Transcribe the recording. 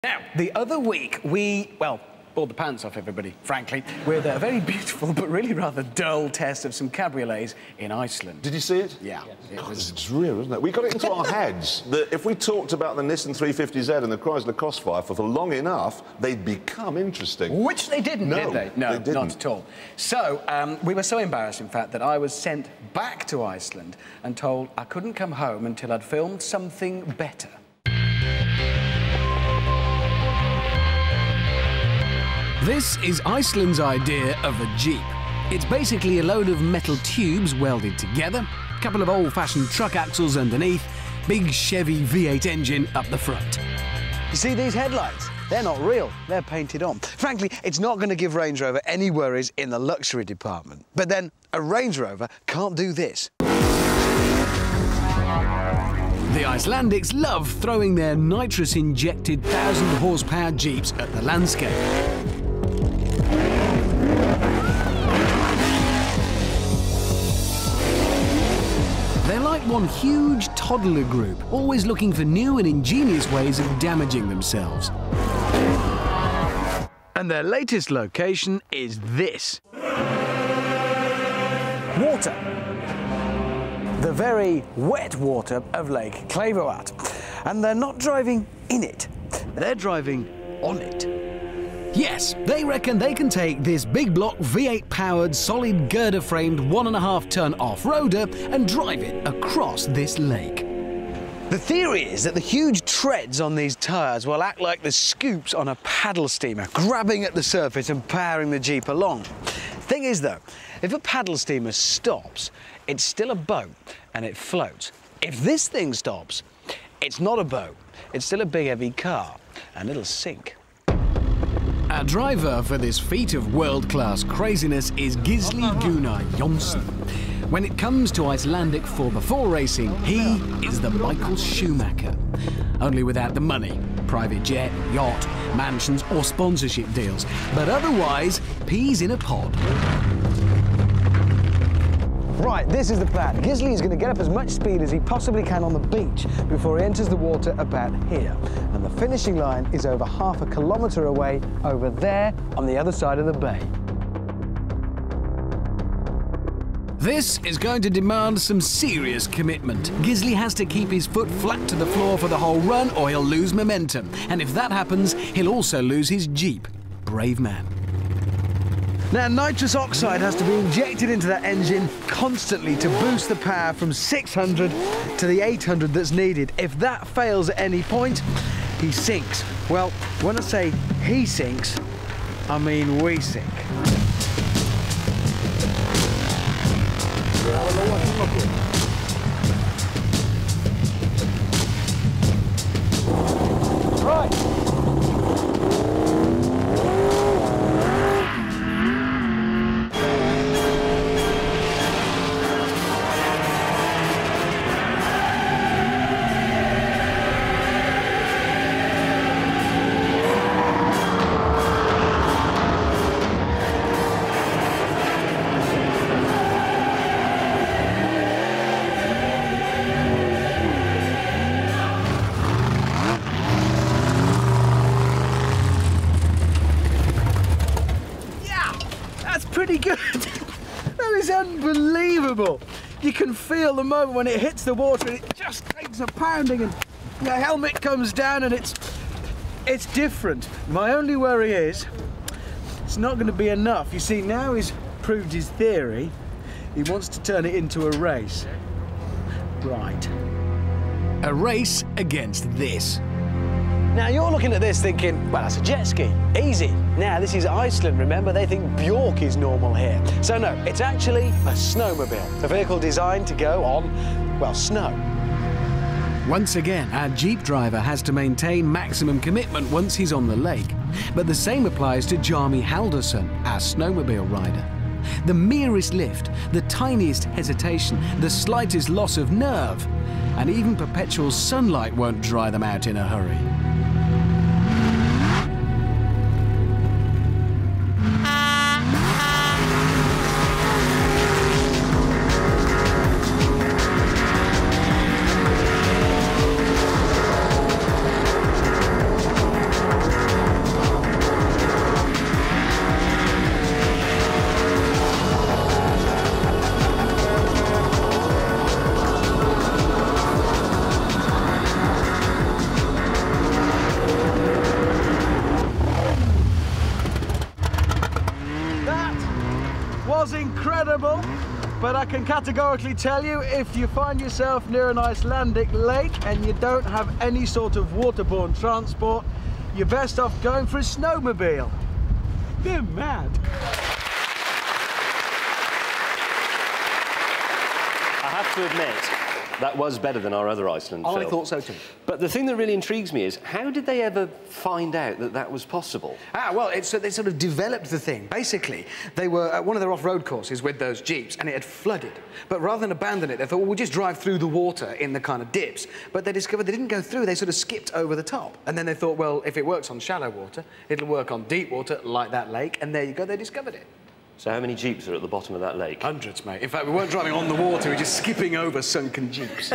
Now, the other week, we, well, pulled the pants off everybody, frankly, with a very beautiful but really rather dull test of some cabriolets in Iceland. Did you see it? Yeah. God, it's real, isn't it? We got it into our heads that if we talked about the Nissan 350Z and the Chrysler Crossfire for long enough, they'd become interesting. Which they didn't, did they? No, they didn't. Not at all. So, we were so embarrassed, in fact, that I was sent back to Iceland and told I couldn't come home until I'd filmed something better. This is Iceland's idea of a Jeep. It's basically a load of metal tubes welded together, a couple of old-fashioned truck axles underneath, big Chevy V8 engine up the front. You see these headlights? They're not real, they're painted on. Frankly, it's not going to give Range Rover any worries in the luxury department. But then, a Range Rover can't do this. The Icelandics love throwing their nitrous-injected 1,000-horsepower Jeeps at the landscape. They're like one huge toddler group, always looking for new and ingenious ways of damaging themselves. And their latest location is this. Water. The very wet water of Lake Klevoat. And they're not driving in it, they're driving on it. Yes, they reckon they can take this big block V8-powered, solid girder-framed 1.5-ton off-roader and drive it across this lake. The theory is that the huge treads on these tyres will act like the scoops on a paddle steamer, grabbing at the surface and powering the Jeep along. Thing is, though, if a paddle steamer stops, it's still a boat and it floats. If this thing stops, it's not a boat, it's still a big heavy car and it'll sink. Our driver for this feat of world-class craziness is Gisli Gunnar Jonsson. When it comes to Icelandic 4x4 racing, he is the Michael Schumacher. Only without the money, private jet, yacht, mansions or sponsorship deals. But otherwise, peas in a pod. Right, this is the plan. Gisli is going to get up as much speed as he possibly can on the beach before he enters the water about here. And the finishing line is over half a kilometre away, over there on the other side of the bay. This is going to demand some serious commitment. Gisli has to keep his foot flat to the floor for the whole run or he'll lose momentum. And if that happens, he'll also lose his Jeep. Brave man. Now, nitrous oxide has to be injected into that engine constantly to boost the power from 600 to the 800 that's needed. If that fails at any point, he sinks. Well, when I say he sinks, I mean we sink. Right. Pretty good. That is unbelievable. You can feel the moment when it hits the water and it just takes a pounding and the helmet comes down and it's different. My only worry is it's not going to be enough. You see, now he's proved his theory, he wants to turn it into a race. Right. A race against this. Now, you're looking at this thinking, well, that's a jet ski, easy. Now, this is Iceland, remember? They think Bjork is normal here. So, no, it's actually a snowmobile, a vehicle designed to go on, well, snow. Once again, our Jeep driver has to maintain maximum commitment once he's on the lake. But the same applies to Jarmi Haldarsson, our snowmobile rider. The merest lift, the tiniest hesitation, the slightest loss of nerve, and even perpetual sunlight won't dry them out in a hurry. was incredible, but I can categorically tell you, if you find yourself near an Icelandic lake and you don't have any sort of waterborne transport, you're best off going for a snowmobile. You're mad. I have to admit, that was better than our other Iceland film. I thought so too. But the thing that really intrigues me is, how did they ever find out that that was possible? Well, they sort of developed the thing. Basically, they were at one of their off-road courses with those Jeeps, and it had flooded. But rather than abandon it, they thought, well, we'll just drive through the water in the kind of dips. But they discovered they didn't go through, they sort of skipped over the top. And then they thought, well, if it works on shallow water, it'll work on deep water, like that lake, and there you go, they discovered it. So how many Jeeps are at the bottom of that lake? Hundreds, mate. In fact, we weren't driving on the water, we were just skipping over sunken Jeeps.